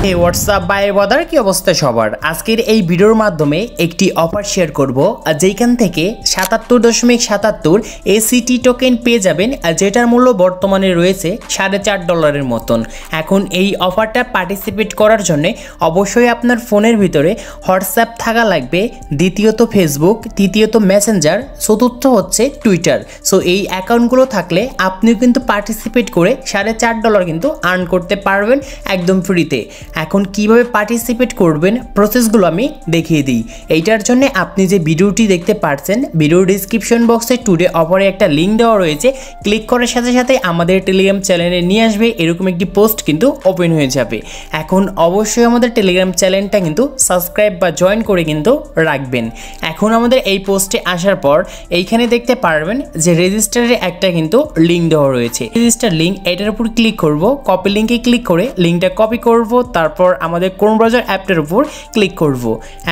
हे WhatsApp bye Badar की अवस्था सबार आजकेर এই ভিডিওর মাধ্যমে একটি অফার শেয়ার করব আর যেখান থেকে 77.77 এসিটি টোকেন পেয়ে যাবেন আর যেটার মূল্য বর্তমানে রয়েছে $4.5 মতন। এখন এই অফারটা পার্টিসিপেট করার জন্য অবশ্যই আপনার ফোনের ভিতরে হোয়াটসঅ্যাপ থাকা লাগবে, দ্বিতীয়ত ফেসবুক, তৃতীয়ত মেসেঞ্জার, চতুর্থ হচ্ছে টুইটার। সো এই অ্যাকাউন্টগুলো থাকলে আপনিও কিন্তু পার্টিসিপেট করে $4.5 কিন্তু আর্ন করতে পারবেন একদম ফ্রিতে। এখন কিভাবে পার্টিসিপেট করবেন প্রসেসগুলো আমি দেখিয়ে দিই। এইটার জন্য আপনি যে ভিডিওটি দেখতে পাচ্ছেন ভিডিও ডেসক্রিপশন বক্সে টুডে অফারে একটা লিঙ্ক দেওয়া রয়েছে, ক্লিক করার সাথে সাথে আমাদের টেলিগ্রাম চ্যানেলে নিয়ে আসবে, এরকম একটি পোস্ট কিন্তু ওপেন হয়ে যাবে। এখন অবশ্যই আমাদের টেলিগ্রাম চ্যানেলটা কিন্তু সাবস্ক্রাইব বা জয়েন করে কিন্তু রাখবেন। এখন আমাদের এই পোস্টে আসার পর এইখানে দেখতে পারবেন যে রেজিস্টারের একটা কিন্তু লিঙ্ক দেওয়া রয়েছে, রেজিস্টার লিঙ্ক, এটার উপর ক্লিক করব, কপি লিঙ্কে ক্লিক করে লিঙ্কটা কপি করব, তারপর আমাদের ক্রোম ব্রাউজার অ্যাপটার উপর ক্লিক করব।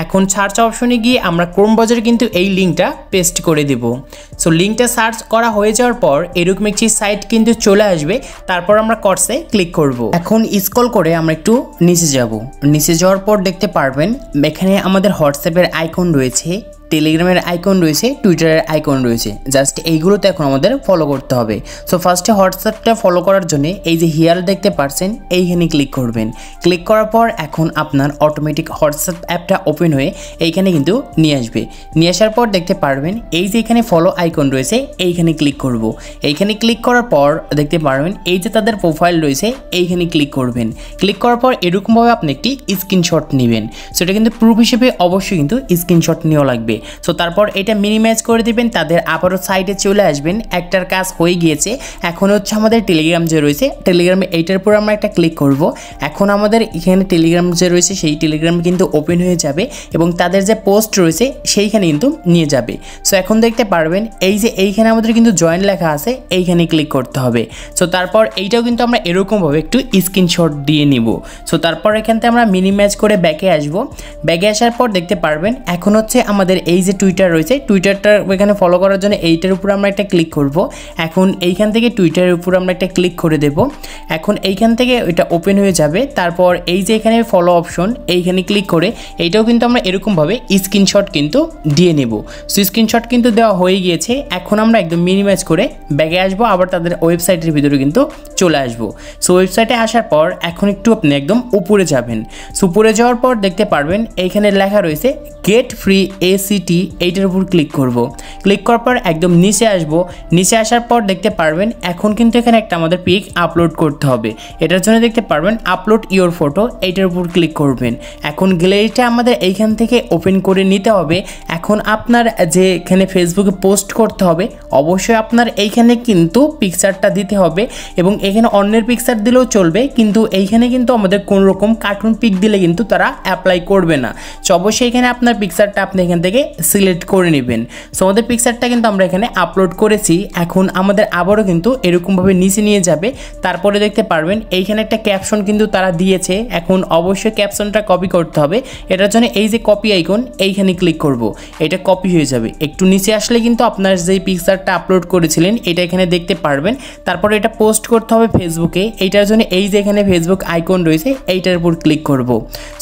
এখন সার্চ অপশনে গিয়ে আমরা ক্রোম ব্রাউজারে কিন্তু এই লিঙ্কটা পেস্ট করে দেব। সো লিঙ্কটা সার্চ করা হয়ে যাওয়ার পর এরকম একটি সাইট কিন্তু চলে আসবে, তারপর আমরা কর্সে ক্লিক করব। এখন স্ক্রল করে আমরা একটু নিচে যাব, নিচে যাওয়ার পর দেখতে পারবেন এখানে আমাদের হোয়াটসঅ্যাপের আইকন রয়েছে, টেলিগ্রামের আইকন রয়েছে, টুইটারের আইকন রয়েছে। জাস্ট এইগুলোতে এখন আমাদের ফলো করতে হবে। সো ফার্স্টে হোয়াটসঅ্যাপটা ফলো করার জন্য এই যে হিয়ার দেখতে পাচ্ছেন এইখানে ক্লিক করবেন। ক্লিক করার পর এখন আপনার অটোমেটিক হোয়াটসঅ্যাপ অ্যাপটা ওপেন হয়ে এইখানে কিন্তু নিয়ে আসবে। নিয়ে আসার পর দেখতে পারবেন এই যে এখানে ফলো আইকন রয়েছে এইখানে ক্লিক করব। এইখানে ক্লিক করার পর দেখতে পারবেন এই যে তাদের প্রোফাইল রয়েছে এইখানে ক্লিক করবেন। ক্লিক করার পর এরকমভাবে আপনি একটি স্ক্রিনশট নেবেন। সো এটা কিন্তু প্রুফ হিসেবে অবশ্যই কিন্তু স্ক্রিনশট নেওয়া লাগবে। সো তারপর এটা মিনিমাইজ করে দিবেন, তাদের আবারও সাইটে চলে আসবেন। একটার কাজ হয়ে গিয়েছে, এখন হচ্ছে আমাদের টেলিগ্রাম যে রয়েছে টেলিগ্রামে এইটার উপর আমরা একটা ক্লিক করব। এখন আমাদের এখানে টেলিগ্রাম যে রয়েছে সেই টেলিগ্রাম কিন্তু ওপেন হয়ে যাবে এবং তাদের যে পোস্ট রয়েছে সেইখানে কিন্তু নিয়ে যাবে। সো এখন দেখতে পারবেন এই যে এইখানে আমাদের কিন্তু জয়েন লেখা আছে, এইখানে ক্লিক করতে হবে। সো তারপর এইটাও কিন্তু আমরা এরকমভাবে একটু স্ক্রিনশট দিয়ে নিব। সো তারপর এখান থেকে আমরা মিনিমাইজ করে ব্যাকে আসব। ব্যাকে আসার পর দেখতে পারবেন এখন হচ্ছে আমাদের এই যে টুইটার রয়েছে টুইটারটা এখানে ফলো করার জন্য এইটার উপর আমরা একটা ক্লিক করব। এখন এইখান থেকে টুইটারের উপর আমরা একটা ক্লিক করে দেব। এখন এইখান থেকে এটা ওপেন হয়ে যাবে। তারপর এই যে এখানে ফলো অপশন এইখানে ক্লিক করে এইটাও কিন্তু আমরা এরকমভাবে স্ক্রিনশট কিন্তু দিয়ে নেব। সো স্ক্রিনশট কিন্তু দেওয়া হয়ে গিয়েছে। এখন আমরা একদম মিনিমাইজ করে ব্যাগে আসবো, আবার তাদের ওয়েবসাইটের ভিতরে কিন্তু চলে আসবো। সো ওয়েবসাইটে আসার পর এখন একটু আপনি একদম উপরে যাবেন। সো উপরে যাওয়ার পর দেখতে পারবেন এইখানে লেখা রয়েছে গেট ফ্রি এসিটি, এইটার উপর ক্লিক করব। ক্লিক করার পর একদম নিচে আসব। নিচে আসার পর দেখতে পারবেন এখন কিন্তু এখানে একটা আমাদের পিক আপলোড করতে হবে। এটার জন্য দেখতে পারবেন আপলোড ইওর ফটো, এইটার উপর ক্লিক করবেন। এখন গ্যালারিটা আমাদের এইখান থেকে ওপেন করে নিতে হবে। এখন আপনার যে এখানে ফেসবুকে পোস্ট করতে হবে অবশ্যই আপনার এইখানে কিন্তু পিকচারটা দিতে হবে এবং এখানে অন্যের পিকচার দিলেও চলবে, কিন্তু এইখানে কিন্তু আমাদের কোনো রকম কার্টুন পিক দিলে কিন্তু তারা অ্যাপ্লাই করবে না। সো অবশ্যই এখানে আপনার পিকচারটা আপনি এখান থেকে সিলেক্ট করে নেবেন। সো আমাদের পিকচারটা কিন্তু আমরা এখানে আপলোড করেছি। এখন আমাদের আবারও কিন্তু এরকমভাবে নিচে নিয়ে যাবে। তারপরে দেখতে পারবেন এইখানে একটা ক্যাপশন কিন্তু তারা দিয়েছে। এখন অবশ্যই ক্যাপশনটা কপি করতে হবে। এটার জন্য এই যে কপি আইকন এইখানে ক্লিক করব, এটা কপি হয়ে যাবে। একটু নিচে আসলে কিন্তু আপনার যে পিকচারটা আপলোড করেছিলেন এটা এখানে দেখতে পারবেন। তারপরে এটা পোস্ট করতে হবে ফেসবুকে। এইটার জন্য এই যে এখানে ফেসবুক আইকন রয়েছে এইটার উপর ক্লিক করব।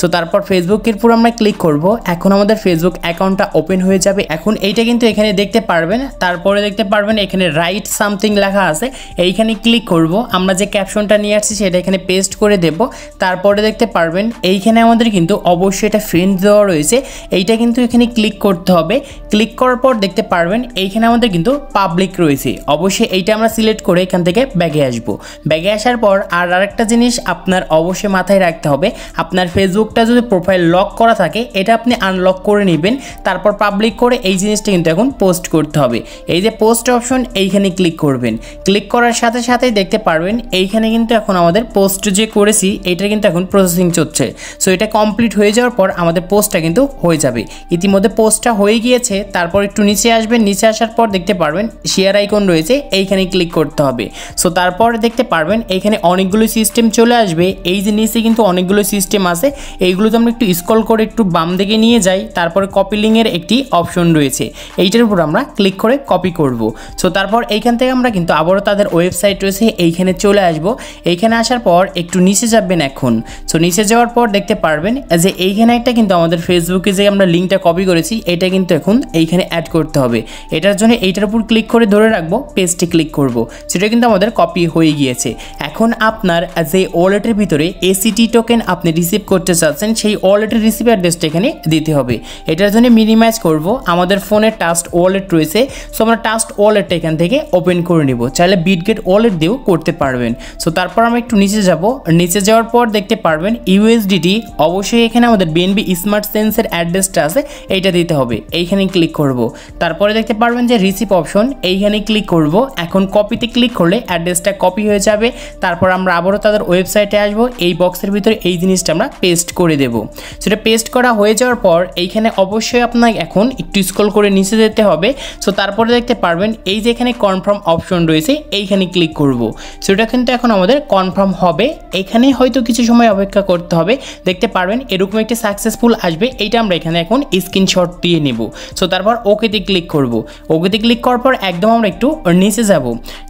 সো তারপর ফেসবুকের উপর আমরা ক্লিক করব। এখন আমাদের ফেসবুক অ্যাকাউন্টটা ওপেন হয়ে যাবে। এখন এইটা কিন্তু এখানে দেখতে পারবেন। তারপরে দেখতে পারবেন এখানে রাইট সামথিং লেখা আছে, এইখানে ক্লিক করব। আমরা যে ক্যাপশনটা নিয়ে আসছি সেটা এখানে পেস্ট করে দেব। তারপরে দেখতে পারবেন এইখানে আমাদের কিন্তু অবশ্যই এটা ফ্রেন্ড দেওয়া রয়েছে, এইটা কিন্তু এখানে ক্লিক করতে হবে। ক্লিক করার পর দেখতে পারবেন এইখানে আমাদের কিন্তু পাবলিক রয়েছে, অবশ্যই এইটা আমরা সিলেক্ট করে এখান থেকে ব্যাগে আসবো। ব্যাগে আসার পর আরেকটা জিনিস আপনার অবশ্যই মাথায় রাখতে হবে, আপনার ফেসবুকটা যদি প্রোফাইল লক করা থাকে এটা আপনি আনলক করে নেবেন। তারপর পাবলিক করে এই জিনিসটা কিন্তু এখন পোস্ট করতে হবে। এই যে পোস্ট অপশন এইখানে ক্লিক করবেন। ক্লিক করার সাথে সাথেই দেখতে পারবেন এইখানে কিন্তু এখন আমাদের পোস্ট যে করেছি এটা কিন্তু এখন প্রসেসিং চলছে। সো এটা কমপ্লিট হয়ে যাওয়ার পর আমাদের পোস্টটা কিন্তু হয়ে যাবে। ইতিমধ্যে পোস্টটা হয়ে গিয়েছে। তারপর একটু নিচে আসবেন, নিচে আসার পর দেখতে পারবেন শেয়ার আইকন রয়েছে, এইখানে ক্লিক করতে হবে। সো তারপর দেখতে পারবেন এইখানে অনেকগুলো সিস্টেম চলে আসবে। এই যে নিচে কিন্তু অনেকগুলো সিস্টেম আছে, এইগুলোতে আমরা একটু স্ক্রল করে একটু বাম দিকে নিয়ে যাই। তারপরে কপি লিঙ্কের একটি অপশন রয়েছে, এইটার উপর আমরা ক্লিক করে কপি করব। সো তারপর এইখান থেকে আমরা কিন্তু আবারও তাদের ওয়েবসাইট রয়েছে এইখানে চলে আসব। এইখানে আসার পর একটু নিচে যাবেন এখন। সো নিচে যাওয়ার পর দেখতে পারবেন যে এইখানে একটা কিন্তু আমাদের ফেসবুকে যে আমরা লিঙ্কটা কপি করেছি এটা কিন্তু এখন এইখানে অ্যাড করতে হবে। এটার জন্য এইটার উপর ক্লিক করে ধরে রাখবো, পেস্টে ক্লিক করব। সেটা কিন্তু আমাদের কপি হয়ে গিয়েছে। এখন আপনার যে ওয়ালেটের ভিতরে ACT টোকেন আপনি রিসিভ করতে চাচ্ছেন সেই ওয়ালেটের রিসিভ অ্যাড্রেসটা এখানে দিতে হবে। এটার জন্য মিনিমাইজ করব, আমাদের ফোনে ট্রাস্ট ওয়ালেট রয়েছে। সো আমরা ট্রাস্ট ওয়ালেটটা এখান থেকে ওপেন করে নিব, চাইলে বিটগেট ওয়ালেট দিয়েও করতে পারবেন। সো তারপর আমরা একটু নিচে যাব, নিচে যাওয়ার পর দেখতে পারবেন USDT, অবশ্যই এখানে আমাদের BNB স্মার্ট চেঞ্জের অ্যাড্রেসটা আছে এইটা দিতে হবে, এইখানে ক্লিক করব। তারপরে দেখতে পারবেন যে রিসিভ অপশন, এইখানে ক্লিক করব। এখন কপিতে ক্লিক করলে অ্যাড্রেসটা কপি হয়ে যাবে। তারপর আমরা আবারও তাদের ওয়েবসাইটে আসব, এই বক্সের ভিতরে এই জিনিসটা আমরা পেস্ট করে দেব। সেটা পেস্ট করা হয়ে যাওয়ার পর এইখানে অবশ্যই আপনাকে এখন একটু স্ক্রল করে নিচে যেতে হবে। সো তারপরে দেখতে পারবেন এই যে এখানে কনফার্ম অপশন রয়েছে, এইখানে ক্লিক করব। সেটা কিন্তু এখন আমাদের কনফার্ম হবে। এখানে হয়তো কিছু সময় অপেক্ষা করতে হবে। দেখতে পারবেন এরকম একটি সাকসেসফুল আসবে, এইটা আমরা এখানে এখন স্ক্রিনশট দিয়ে নেব। সো তারপর ওকেতে ক্লিক করব। ওকেতে ক্লিক করার পর একদম আমরা একটু নিচে যাব।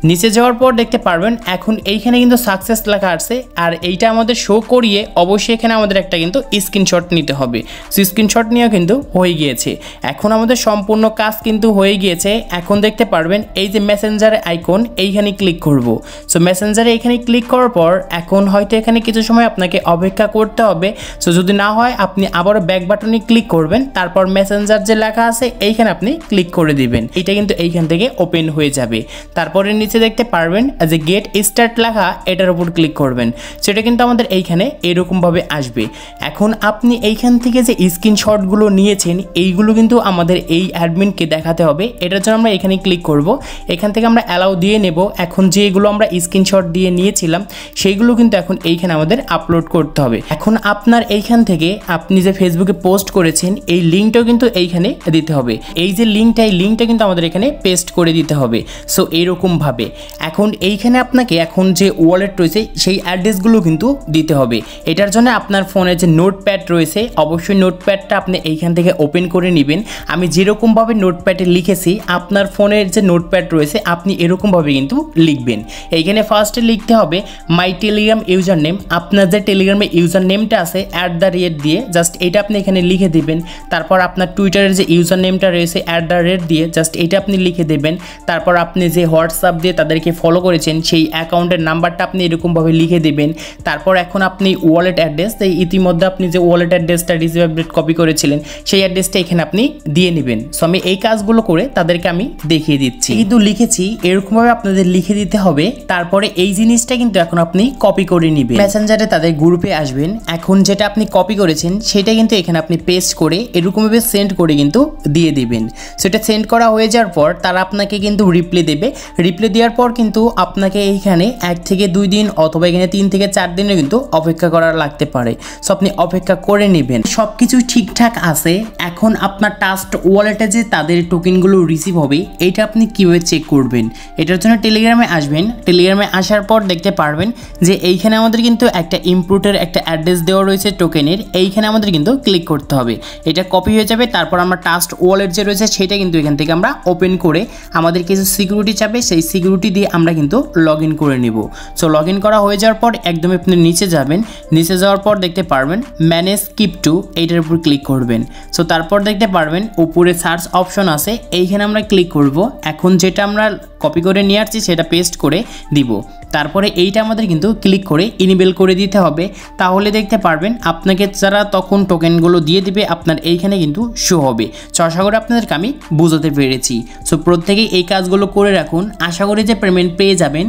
নিচে যাওয়ার পর দেখতে পারবেন এখন এইখানে কিন্তু সাকসেস লেখা আছে, আর এইটা আমাদের শো করিয়ে অবশ্যই এখানে আমাদের একটা কিন্তু স্ক্রিনশট নিতে হবে। সো স্ক্রিনশট নিয়েও কিন্তু হয়ে গিয়েছে। এখন আমাদের সম্পূর্ণ কাজ কিন্তু হয়ে গিয়েছে। এখন দেখতে পারবেন এই যে মেসেঞ্জারের আইকন, এইখানে ক্লিক করব। সো মেসেঞ্জারে এইখানে ক্লিক করার পর এখন হয়তো এখানে কিছু সময় আপনাকে অপেক্ষা করতে হবে। সো যদি না হয় আপনি আবারও ব্যাক বাটনে ক্লিক করবেন, তারপর মেসেঞ্জার যে লেখা আছে এইখানে আপনি ক্লিক করে দিবেন। এটা কিন্তু এইখান থেকে ওপেন হয়ে যাবে। তারপরে নিচে দেখতে পারবেন যে গেট স্টার্ট লেখা, এটার উপর ক্লিক করবেন। সেটা কিন্তু আমাদের এইখানে এরকমভাবে আসবে। এখন আপনি এইখান থেকে যে স্ক্রিনশটগুলো নিয়েছেন এইগুলো কিন্তু আমাদের এই অ্যাডমিনকে দেখাতে হবে। এটার জন্য আমরা এখানে ক্লিক করব। এখান থেকে আমরা অ্যালাউ দিয়ে নেব। এখন যেগুলো আমরা স্ক্রিনশট দিয়ে নিয়েছিলাম সেইগুলো কিন্তু এখন এইখানে আমাদের আপলোড করতে হবে। এখন আপনার এইখান থেকে আপনি যে ফেসবুকে পোস্ট করেছেন এই লিঙ্কটাও কিন্তু এইখানে দিতে হবে। এই যে লিঙ্কটা, এই লিঙ্কটা কিন্তু আমাদের এখানে পেস্ট করে দিতে হবে। সো এইরকমভাবে এখন এইখানে আপনাকে এখন যে ওয়ালেট রয়েছে সেই অ্যাড্রেসগুলো কিন্তু দিতে হবে। এটার জন্য আপনার ফোনে যে নোটপ্যাড রয়েছে অবশ্যই নোটপ্যাডটা আপনি এইখান থেকে ওপেন করে নেবেন। আমি যেরকমভাবে নোটপ্যাডে লিখেছি আপনার ফোনের যে নোটপ্যাড রয়েছে আপনি এরকমভাবে কিন্তু লিখবেন। এইখানে ফার্স্টে লিখতে হবে মাই টেলিগ্রাম ইউজার নেম, আপনার যে টেলিগ্রামের ইউজার নেমটা আছে @ দিয়ে জাস্ট এটা আপনি এখানে লিখে দেবেন। তারপর আপনার টুইটারের যে ইউজার নেমটা রয়েছে @ দিয়ে জাস্ট এটা আপনি লিখে দেবেন। তারপর আপনি যে হোয়াটসঅ্যাপ দিয়ে তাদেরকে ফলো করেছেন সেই অ্যাকাউন্টের নাম্বারটা আপনি এরকমভাবে লিখে দেবেন। তারপর এখন আপনি ওয়ালেট অ্যাড্রেস, ইতিমধ্যে আপনি যে ওয়ালেট অ্যাড্রেসটা রিসিভ আপডেট কপি করেছিলেন সেই অ্যাড্রেসটা এখানে আপনি দিয়ে নেবেন। সো আমি এই কাজগুলো করে তাদেরকে আমি দেখিয়ে দিচ্ছি, কিন্তু লিখেছি এরকমভাবে আপনাদের লিখে দিতে হবে। তারপরে এই জিনিসটা কিন্তু এখন আপনি কপি করে নেবেন, মেসেঞ্জারে তাদের গ্রুপে আসবেন। এখন যেটা আপনি কপি করেছেন সেটা কিন্তু এখানে আপনি পেস্ট করে এরকমভাবে সেন্ড করে কিন্তু দিয়ে দিবেন। সেটা সেন্ড করা হয়ে যাওয়ার পর তারা আপনাকে কিন্তু রিপ্লাই দেবে। রিপ্লাই দেওয়ার পর কিন্তু আপনাকে এইখানে 1 থেকে 2 দিন অথবা এখানে 3 থেকে 4 দিনে কিন্তু অপেক্ষা করা লাগতে পারে। সো আপনি অপেক্ষা করে নেবেন। সব কিছু ঠিকঠাক আছে। এখন আপনার ট্রাস্ট ওয়ালেটে যে তাদের টোকেনগুলো রিসিভ হবে এটা আপনি কীভাবে চেক করবেন? এটার জন্য টেলিগ্রামে আসবেন। টেলিগ্রামে আসার পর দেখতে পারবেন যে এইখানে আমাদের কিন্তু একটা ইম্পোর্টের একটা অ্যাড্রেস দেওয়া রয়েছে টোকেনের, এইখানে আমাদের কিন্তু ক্লিক করতে হবে। এটা কপি হয়ে যাবে। তারপর আমরা ট্রাস্ট ওয়ালেট যে রয়েছে সেটা কিন্তু এখান থেকে আমরা ওপেন করে আমাদের কিছু সিকিউরিটি চাবে, সেই সিকিউরিটি দিয়ে আমরা কিন্তু লগ ইন করে নিব। সো লগ ইন করা হয়ে যাওয়ার পর একদম আপনি নিচে যাবেন। নিচে যাওয়ার পর দেখতে পারবেন ম্যানেজ ক্রিপ্টো, এইটার উপর ক্লিক করবেন। সো তারপর দেখতে পারবেন উপরে সার্চ অপশন আছে, এইখানে আমরা ক্লিক করব। এখন যেটা আমরা কপি করে নিয়ে আসছি সেটা পেস্ট করে দিব। তারপরে এইটা আমাদের কিন্তু ক্লিক করে ইনেবল করে দিতে হবে। তাহলে দেখতে পারবেন আপনাকে যারা তখন টোকেনগুলো দিয়ে দিবে আপনার এইখানে কিন্তু শো হবে। সো আশা করি আপনাদেরকে আমি বোঝাতে পেরেছি। সো প্রত্যেকেই এই কাজগুলো করে রাখুন, আশা করি যে পেমেন্ট পেয়ে যাবেন।